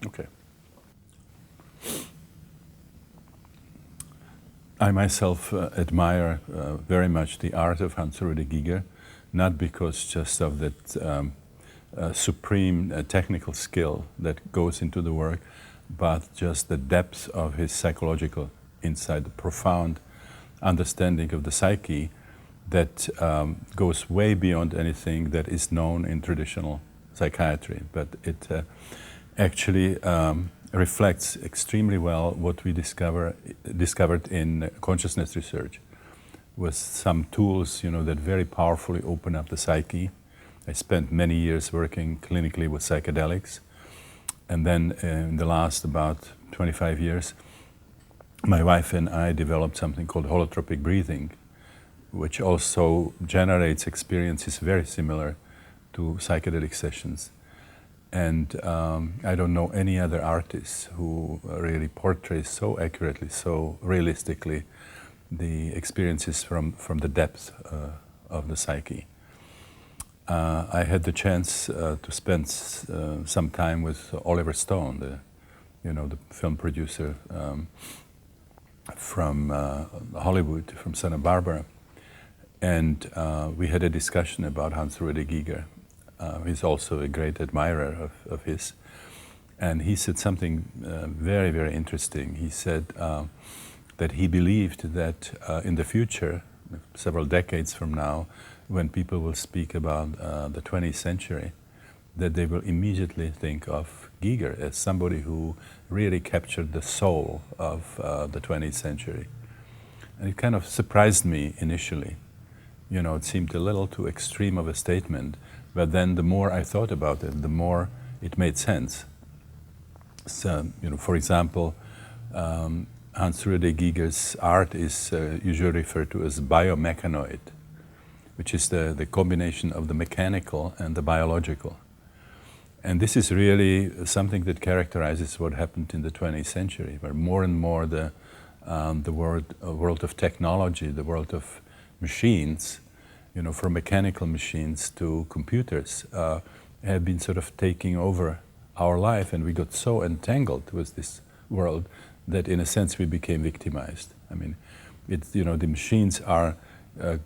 Okay. I myself admire very much the art of H.R.Giger, not because just of that supreme technical skill that goes into the work, but just the depth of his psychological insight, the profound understanding of the psyche that goes way beyond anything that is known in traditional psychiatry. But it actually reflects extremely well what we discovered in consciousness research, with some tools, that very powerfully open up the psyche. I spent many years working clinically with psychedelics, and then in the last about 25 years, my wife and I developed something called holotropic breathing, which also generates experiences very similar to psychedelic sessions. And I don't know any other artist who really portrays so accurately, so realistically, the experiences from the depth of the psyche. I had the chance to spend some time with Oliver Stone, the film producer from Hollywood, from Santa Barbara. And we had a discussion about H.R.Giger. He's also a great admirer of his. And he said something very, very interesting. He said that he believed that in the future, several decades from now, when people will speak about the 20th century, that they will immediately think of Giger as somebody who really captured the soul of the 20th century. And it kind of surprised me initially. It seemed a little too extreme of a statement, but then the more I thought about it, the more it made sense. So, for example, H.R.Giger's art is usually referred to as biomechanoid, which is the combination of the mechanical and the biological. And this is really something that characterizes what happened in the 20th century, where more and more the world of technology, the world of machines, from mechanical machines to computers, have been sort of taking over our life, and we got so entangled with this world that in a sense we became victimized. I mean, the machines are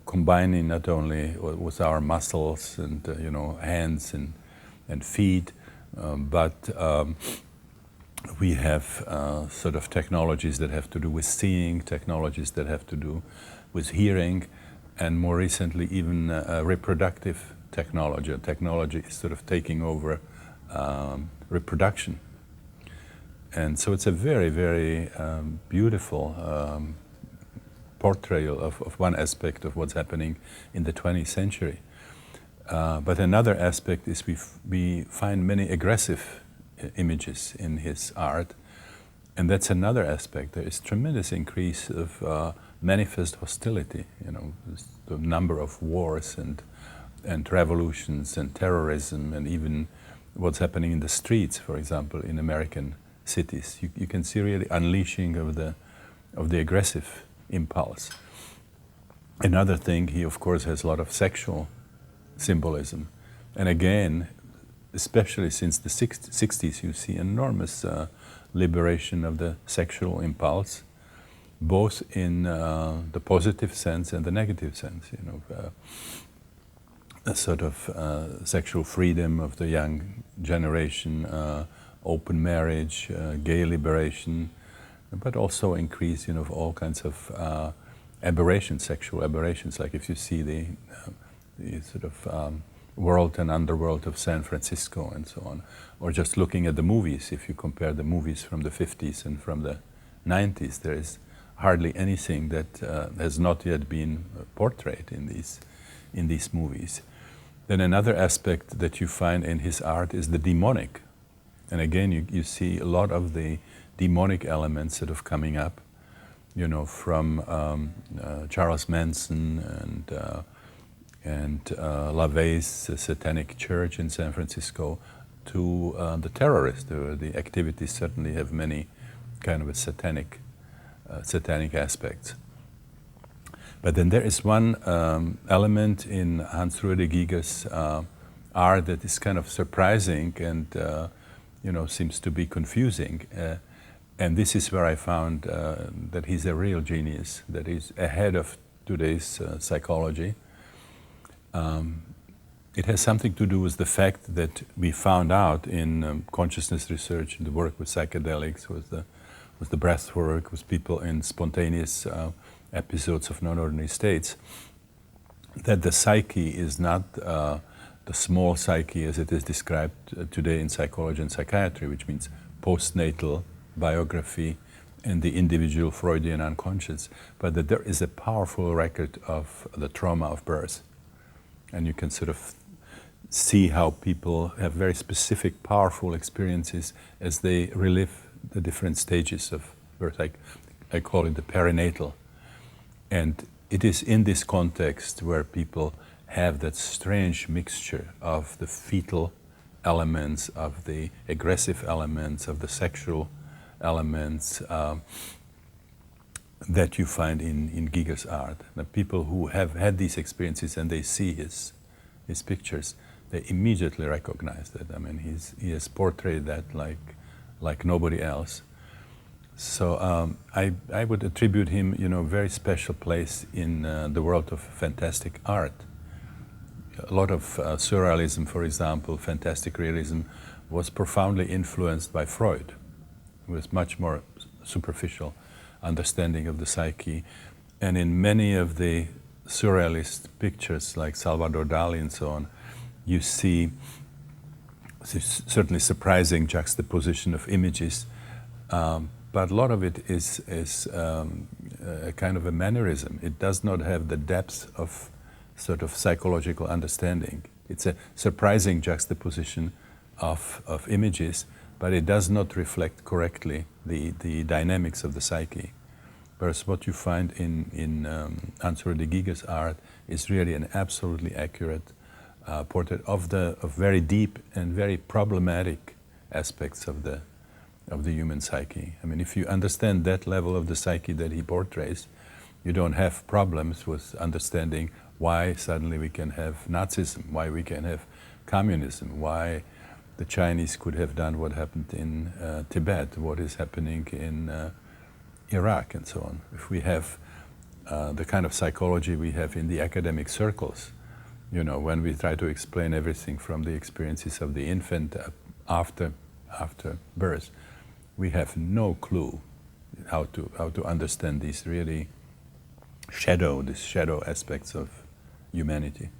combining not only with our muscles and hands and feet, but we have sort of technologies that have to do with seeing, technologies that have to do with hearing, and more recently even reproductive technology. Technology is sort of taking over reproduction. And so it's a very, very beautiful portrayal of one aspect of what's happening in the 20th century. But another aspect is we find many aggressive images in his art, and that's another aspect. There is tremendous increase of manifest hostility, the number of wars and revolutions and terrorism, and even what's happening in the streets, for example, in American cities. You can see really unleashing of the aggressive impulse. Another thing, he of course has a lot of sexual symbolism. And again, especially since the 60s, you see enormous liberation of the sexual impulse, both in the positive sense and the negative sense, a sort of sexual freedom of the young generation, open marriage, gay liberation, but also increase, of all kinds of aberrations, sexual aberrations, like if you see the sort of world and underworld of San Francisco and so on, or just looking at the movies. If you compare the movies from the 50s and from the 90s, there is hardly anything that has not yet been portrayed in these movies. Then another aspect that you find in his art is the demonic. And again, you see a lot of the demonic elements that are coming up, from Charles Manson and LaVey's Satanic Church in San Francisco to the terrorists. The activities certainly have many kind of a satanic aspects. But then there is one element in H.R.Giger's art that is kind of surprising and seems to be confusing. And this is where I found that he's a real genius, that he's ahead of today's psychology. It has something to do with the fact that we found out in consciousness research, in the work with psychedelics, with the breath work, with people in spontaneous episodes of non-ordinary states, that the psyche is not the small psyche as it is described today in psychology and psychiatry, which means postnatal biography and the individual Freudian unconscious, but that there is a powerful record of the trauma of birth. And you can sort of see how people have very specific, powerful experiences as they relive the different stages of birth. I call it the perinatal. And it is in this context where people have that strange mixture of the fetal elements, of the aggressive elements, of the sexual elements that you find in Giger's art. The people who have had these experiences and they see his pictures, they immediately recognize that. I mean, he has portrayed that like nobody else. So I would attribute him, a very special place in the world of fantastic art. A lot of surrealism, for example, fantastic realism, was profoundly influenced by Freud, with much more superficial understanding of the psyche. And in many of the surrealist pictures, like Salvador Dali and so on, you see certainly surprising juxtaposition of images, but a lot of it is a kind of a mannerism. It does not have the depth of sort of psychological understanding. It's a surprising juxtaposition of images, but it does not reflect correctly the dynamics of the psyche. Whereas what you find in H.R.Giger's art is really an absolutely accurate portrait of very deep and very problematic aspects of the human psyche. I mean, if you understand that level of the psyche that he portrays, you don't have problems with understanding why suddenly we can have Nazism, why we can have communism, why the Chinese could have done what happened in Tibet, what is happening in Iraq, and so on. If we have the kind of psychology we have in the academic circles, when we try to explain everything from the experiences of the infant after birth, we have no clue how to understand these really shadow aspects of humanity.